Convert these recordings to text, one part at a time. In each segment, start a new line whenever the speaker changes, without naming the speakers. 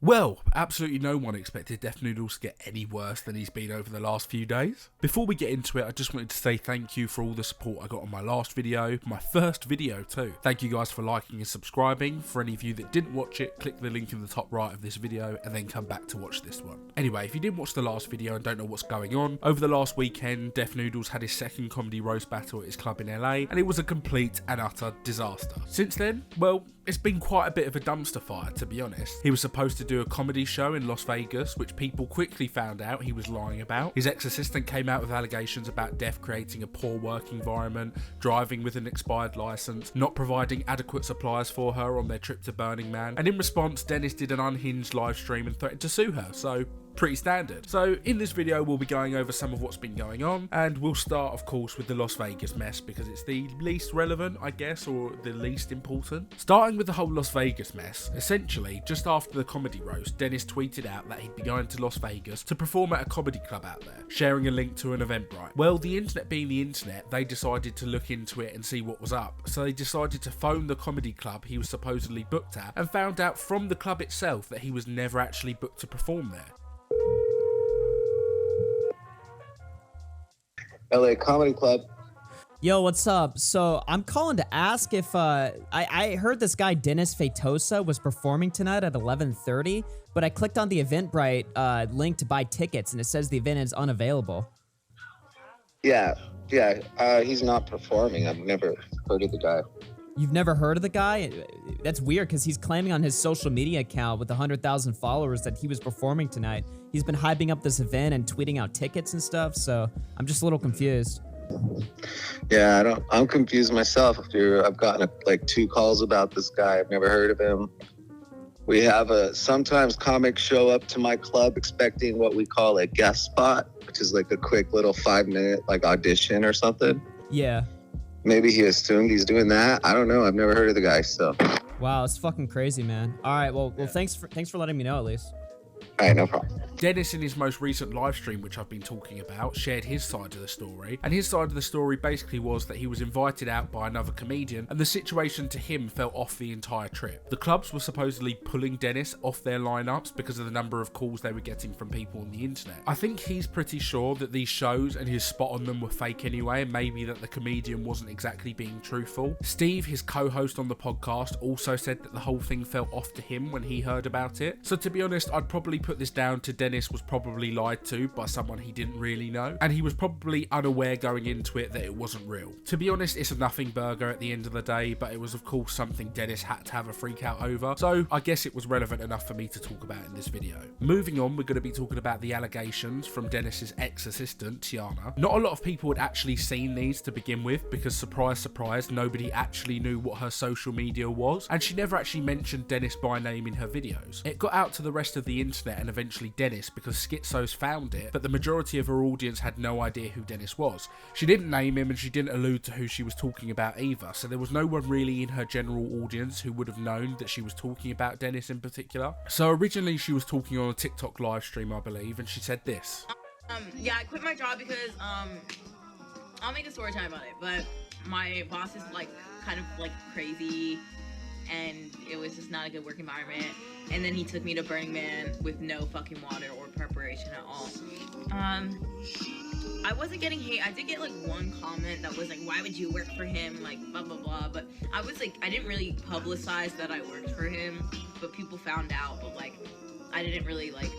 Well, absolutely no one expected Def Noodles to get any worse than he's been over the last few days. Before we get into it, I just wanted to say thank you for all the support I got on my last video, my first video too. Thank you guys for liking and subscribing. For any of you that didn't watch it, click the link in the top right of this video and then come back to watch this one. Anyway, if you didn't watch the last video and don't know what's going on, over the last weekend, Def Noodles had his second comedy roast battle at his club in LA, and it was a complete and utter disaster. Since then, well, it's been quite a bit of a dumpster fire, to be honest. He was supposed to do a comedy show in Las Vegas, which people quickly found out he was lying about. His ex-assistant came out with allegations about Def creating a poor work environment, driving with an expired license, not providing adequate supplies for her on their trip to Burning Man, and in response, Dennis did an unhinged live stream and threatened to sue her, so pretty standard. So in this video we'll be going over some of what's been going on, and we'll start of course with the Las Vegas mess because it's the least relevant, I guess, or the least important. Starting with the whole Las Vegas mess, essentially just after the comedy roast, Dennis tweeted out that he'd be going to Las Vegas to perform at a comedy club out there, sharing a link to an Eventbrite. Well, the internet being the internet, they decided to look into it and see what was up, so they decided to phone the comedy club he was supposedly booked at and found out from the club itself that he was never actually booked to perform there.
LA Comedy Club.
Yo, what's up? So I'm calling to ask if I heard this guy Dennis Feitosa was performing tonight at 11:30, but I clicked on the Eventbrite link to buy tickets and it says the event is unavailable.
Yeah, he's not performing. I've never heard of the guy.
You've never heard of the guy? That's weird because he's claiming on his social media account with 100,000 followers that he was performing tonight. He's been hyping up this event and tweeting out tickets and stuff, so I'm just a little confused.
Yeah, I'm confused myself. I've gotten like 2 calls about this guy. I've never heard of him. We have sometimes comics show up to my club expecting what we call a guest spot, which is like a quick little 5-minute like audition or something.
Yeah.
Maybe he assumed he's doing that. I don't know. I've never heard of the guy, so.
Wow, it's fucking crazy, man. All right, well, thanks for letting me know at least.
All right, no problem.
Dennis, in his most recent live stream, which I've been talking about, shared his side of the story. And his side of the story basically was that he was invited out by another comedian and the situation to him fell off the entire trip. The clubs were supposedly pulling Dennis off their lineups because of the number of calls they were getting from people on the internet. I think he's pretty sure that these shows and his spot on them were fake anyway, and maybe that the comedian wasn't exactly being truthful. Steve, his co-host on the podcast, also said that the whole thing fell off to him when he heard about it. So to be honest, I'd probably put this down to Dennis was probably lied to by someone he didn't really know, and he was probably unaware going into it that it wasn't real. To be honest, it's a nothing burger at the end of the day, but it was of course something Dennis had to have a freak out over, so I guess it was relevant enough for me to talk about in this video. Moving on, we're going to be talking about the allegations from Dennis's ex-assistant, Tiana. Not a lot of people had actually seen these to begin with because, surprise surprise, nobody actually knew what her social media was, and she never actually mentioned Dennis by name in her videos. It got out to the rest of the internet and eventually Dennis because Schizos found it, but the majority of her audience had no idea who Dennis was. She didn't name him and she didn't allude to who she was talking about either, so there was no one really in her general audience who would have known that she was talking about Dennis in particular. So originally she was talking on a TikTok live stream, I believe, and she said this.
Yeah, I quit my job because, I'll make a story time about it, but my boss is like, kind of like crazy, and it was just not a good work environment. And then he took me to Burning Man with no fucking water or preparation at all. I wasn't getting hate. I did get like one comment that was like, why would you work for him? Like, blah, blah, blah. But I was like, I didn't really publicize that I worked for him, but people found out. But like, I didn't really like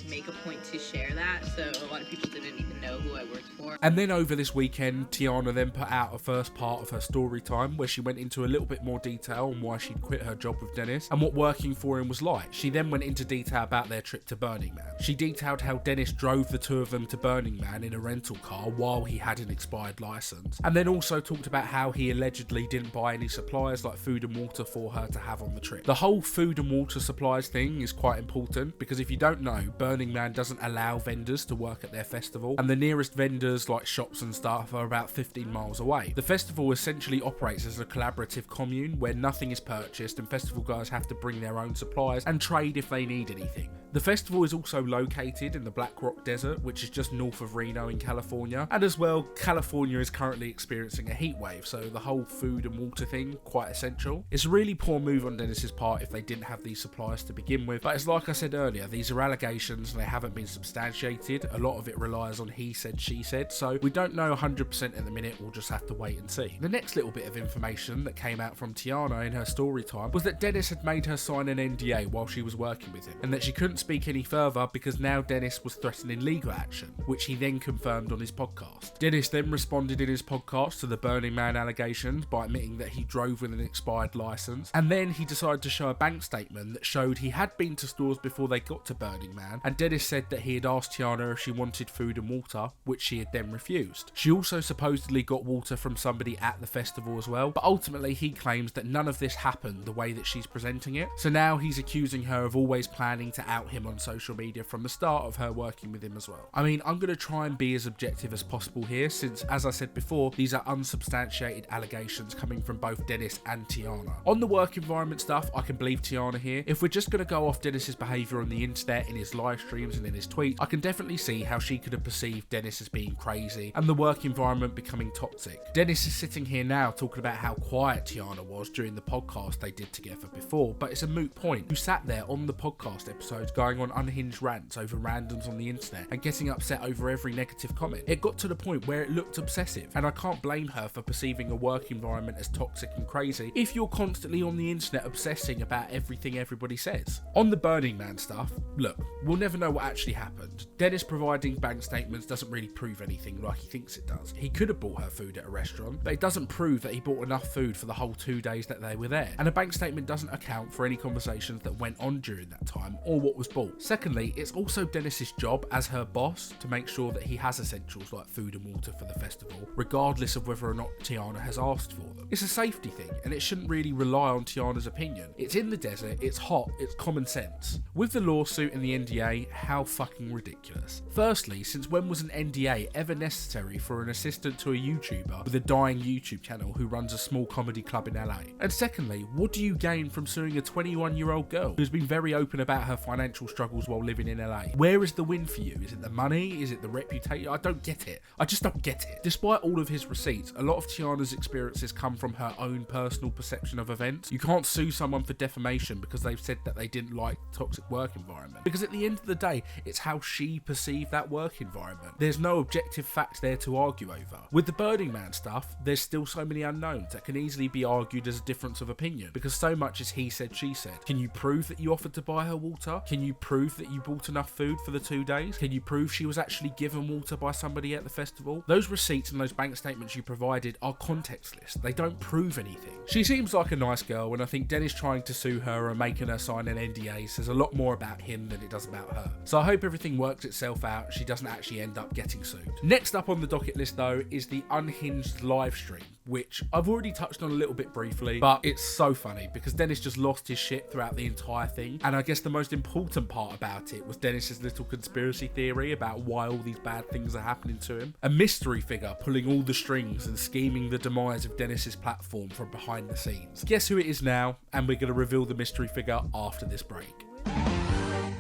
make a point to share that, so a lot of people didn't even know who I worked for.
And then over this weekend, Tiana then put out a first part of her story time where she went into a little bit more detail on why she'd quit her job with Dennis and what working for him was like. She then went into detail about their trip to Burning Man. She detailed how Dennis drove the two of them to Burning Man in a rental car while he had an expired license, and then also talked about how he allegedly didn't buy any supplies like food and water for her to have on the trip. The whole food and water supplies thing is quite important because if you don't know, Burning Man doesn't allow vendors to work at their festival, and the nearest vendors like shops and stuff are about 15 miles away. The festival essentially operates as a collaborative commune where nothing is purchased and festival guys have to bring their own supplies and trade if they need anything. The festival is also located in the Black Rock Desert, which is just north of Reno in California, and as well, California is currently experiencing a heat wave, so the whole food and water thing, quite essential. It's a really poor move on Dennis's part if they didn't have these supplies to begin with, but it's like I said earlier, these are allegations and they haven't been substantiated. A lot of it relies on he said, she said, so we don't know 100% at the minute, we'll just have to wait and see. The next little bit of information that came out from Tiana in her story time was that Dennis had made her sign an NDA while she was working with him, and that she couldn't speak any further because now Dennis was threatening legal action, which he then confirmed on his podcast. Dennis then responded in his podcast to the Burning Man allegations by admitting that he drove with an expired license, and then he decided to show a bank statement that showed he had been to stores before they got to Burning Man, and Dennis said that he had asked Tiana if she wanted food and water, which she had then refused. She also supposedly got water from somebody at the festival as well, but ultimately he claims that none of this happened the way that she's presenting it, so now he's accusing her of always planning to out him on social media from the start of her working with him as well. I mean, I'm going to try and be as objective as possible here, since, as I said before, these are unsubstantiated allegations coming from both Dennis and Tiana. On the work environment stuff, I can believe Tiana here. If we're just going to go off Dennis's behaviour on the internet, in his live streams and in his tweets, I can definitely see how she could have perceived Dennis as being crazy and the work environment becoming toxic. Dennis is sitting here now talking about how quiet Tiana was during the podcast they did together before, but it's a moot point. You sat there on the podcast episodes going on unhinged rants over randoms on the internet and getting upset over every negative comment. It got to the point where it looked obsessive, and I can't blame her for perceiving a work environment as toxic and crazy if you're constantly on the internet obsessing about everything everybody says. On the Burning Man stuff, look, we'll never know what actually happened. Dennis providing bank statements doesn't really prove anything like he thinks it does. He could have bought her food at a restaurant, but it doesn't prove that he bought enough food for the whole 2 days that they were there, and a bank statement doesn't account for any conversations that went on during that time or what was bought. Secondly, it's also Dennis's job as her boss to make sure that he has essentials like food and water for the festival, regardless of whether or not Tiana has asked for them. It's a safety thing, and it shouldn't really rely on Tiana's opinion. It's in the desert, it's hot, it's common sense. With the lawsuit and the NDA, how fucking ridiculous. Firstly, since when was an NDA ever necessary for an assistant to a YouTuber with a dying YouTube channel who runs a small comedy club in LA? And secondly, what do you gain from suing a 21-year-old girl who's been very open about her financial struggles while living in LA? Where is the win for you? Is it the money? Is it the reputation? I don't get it. I just don't get it. Despite all of his receipts, a lot of Tiana's experiences come from her own personal perception of events. You can't sue someone for defamation because they've said that they didn't like the toxic work environment, because at the end of the day, it's how she perceived that work environment. There's no objective facts there to argue over. With the Burning Man stuff, there's still so many unknowns that can easily be argued as a difference of opinion, because so much is he said, she said. Can you prove that you offered to buy her water? Can you prove that you bought enough food for the 2 days? Can you prove she was actually given water by somebody at the festival? Those receipts and those bank statements you provided are contextless. They don't prove anything. She seems like a nice girl, and I think Dennis trying to sue her and making her sign an NDA says a lot more about him than it does about her. So I hope everything works itself out, she doesn't actually end up getting sued. Next up on the docket list though is the unhinged live stream, which I've already touched on a little bit briefly, but it's so funny because Dennis just lost his shit throughout the entire thing, and I guess the most important part about it was Dennis's little conspiracy theory about why all these bad things are happening to him. A mystery figure pulling all the strings and scheming the demise of Dennis's platform from behind the scenes. Guess who it is now, and we're going to reveal the mystery figure after this break.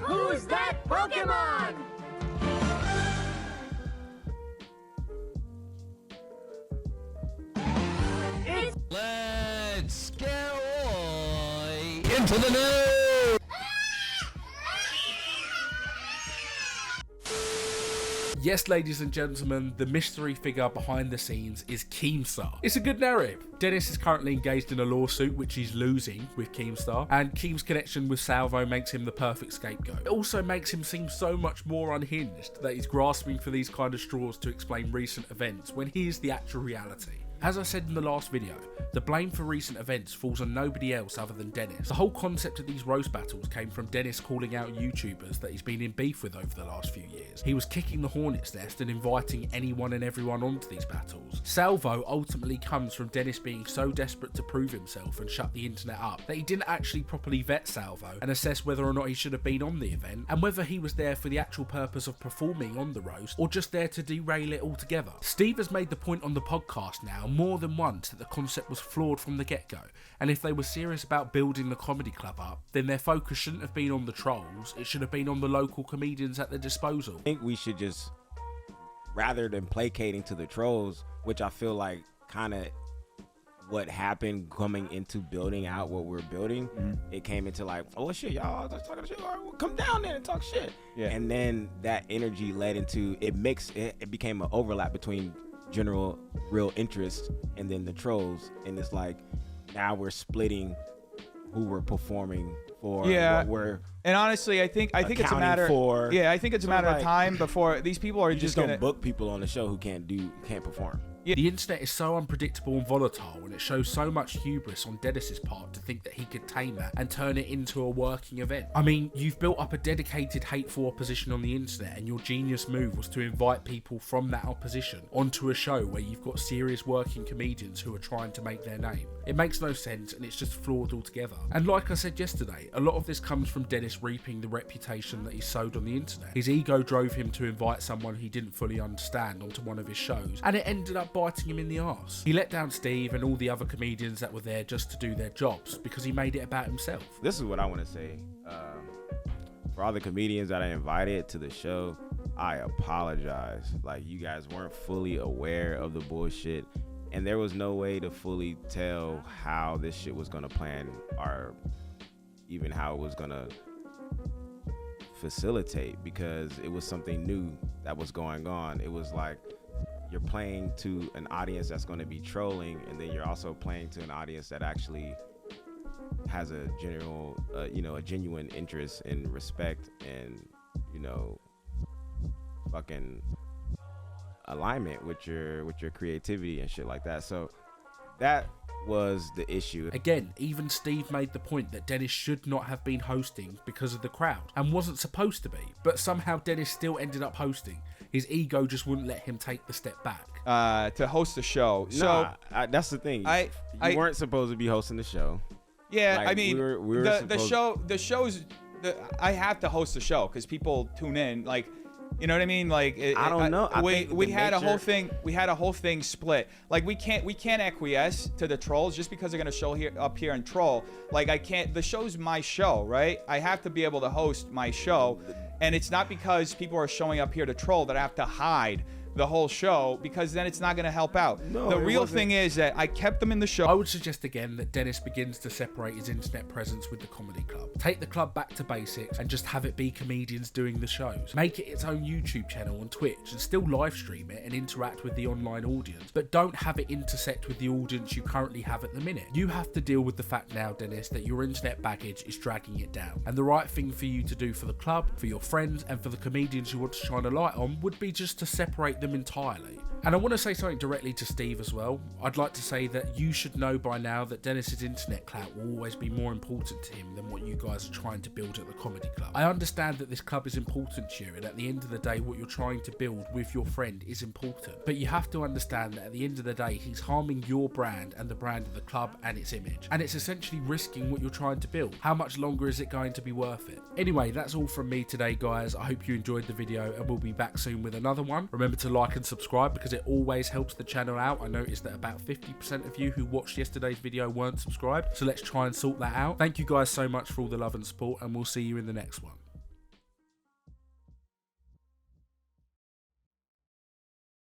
Who's that Pokemon?
Let's get into the news!
Yes, ladies and gentlemen, the mystery figure behind the scenes is Keemstar. It's a good narrative. Dennis is currently engaged in a lawsuit which he's losing with Keemstar, and Keem's connection with Salvo makes him the perfect scapegoat. It also makes him seem so much more unhinged that he's grasping for these kind of straws to explain recent events when he is the actual reality. As I said in the last video, the blame for recent events falls on nobody else other than Dennis. The whole concept of these roast battles came from Dennis calling out YouTubers that he's been in beef with over the last few years. He was kicking the hornet's nest and inviting anyone and everyone onto these battles. Salvo ultimately comes from Dennis being so desperate to prove himself and shut the internet up that he didn't actually properly vet Salvo and assess whether or not he should have been on the event, and whether he was there for the actual purpose of performing on the roast or just there to derail it altogether. Steve has made the point on the podcast now more than once that the concept was flawed from the get-go, and if they were serious about building the comedy club up, then their focus shouldn't have been on the trolls, it should have been on the local comedians at their disposal.
I think we should just, rather than placating to the trolls, which I feel like kind of what happened coming into building out what we're building, it came into like, oh shit, y'all talking shit, all right, well, come down there and talk shit. Yeah. And then that energy led into, it became an overlap between general real interest and then the trolls, and it's like now we're splitting who we're performing for. What we're,
and honestly, I think it's a matter
for.
I think it's a matter of time before these people are
just gonna book people on the show who can't perform.
Yeah. The internet is so unpredictable and volatile, and it shows so much hubris on Dennis's part to think that he could tame that and turn it into a working event. I mean, you've built up a dedicated hateful opposition on the internet, and your genius move was to invite people from that opposition onto a show where you've got serious working comedians who are trying to make their name. It makes no sense, and it's just flawed altogether. And like I said yesterday, a lot of this comes from Dennis reaping the reputation that he sowed on the internet. His ego drove him to invite someone he didn't fully understand onto one of his shows, and it ended up biting him in the arse. He let down Steve and all the other comedians that were there just to do their jobs because he made it about himself.
This is what I want to say. For all the comedians that I invited to the show, I apologize. Like, you guys weren't fully aware of the bullshit, and there was no way to fully tell how this shit was gonna plan or even how it was gonna facilitate, because it was something new that was going on. It was like, you're playing to an audience that's going to be trolling, and then you're also playing to an audience that actually has a general, a genuine interest and respect and, fucking alignment with your creativity and shit like that. So that was the issue.
Again, even Steve made the point that Dennis should not have been hosting because of the crowd and wasn't supposed to be, but somehow Dennis still ended up hosting. His ego just wouldn't let him take the step back.
To host the show.
That's the thing. You weren't supposed to be hosting the show.
Yeah,
like,
I mean,
we were
the show's. I have to host the show because people tune in. Like, you know what I mean? Like,
I don't know.
We had a whole thing. We had a whole thing split. Like, we can't acquiesce to the trolls just because they're gonna show up here and troll. Like, I can't. The show's my show, right? I have to be able to host my show, and it's not because people are showing up here to troll that I have to hide the whole show, because then it's not going to help out.
No,
the real thing is that I kept them in the show.
I would suggest again that Dennis begins to separate his internet presence with the comedy club. Take the club back to basics and just have it be comedians doing the shows. Make it its own YouTube channel on Twitch and still live stream it and interact with the online audience, but don't have it intersect with the audience you currently have at the minute. You have to deal with the fact now, Dennis, that your internet baggage is dragging it down, and the right thing for you to do for the club, for your friends, and for the comedians you want to shine a light on would be just to separate them entirely. And I want to say something directly to Steve as well. I'd like to say that you should know by now that Dennis's internet clout will always be more important to him than what you guys are trying to build at the comedy club. I understand that this club is important to you, and at the end of the day what you're trying to build with your friend is important, but you have to understand that at the end of the day he's harming your brand and the brand of the club and its image, and it's essentially risking what you're trying to build. How much longer is it going to be worth it? Anyway, that's all from me today, guys. I hope you enjoyed the video, and we'll be back soon with another one. Remember to like and subscribe because it always helps the channel out. I noticed that about 50% of you who watched yesterday's video weren't subscribed, so let's try and sort that out. Thank you guys so much for all the love and support, and we'll see you in the next one.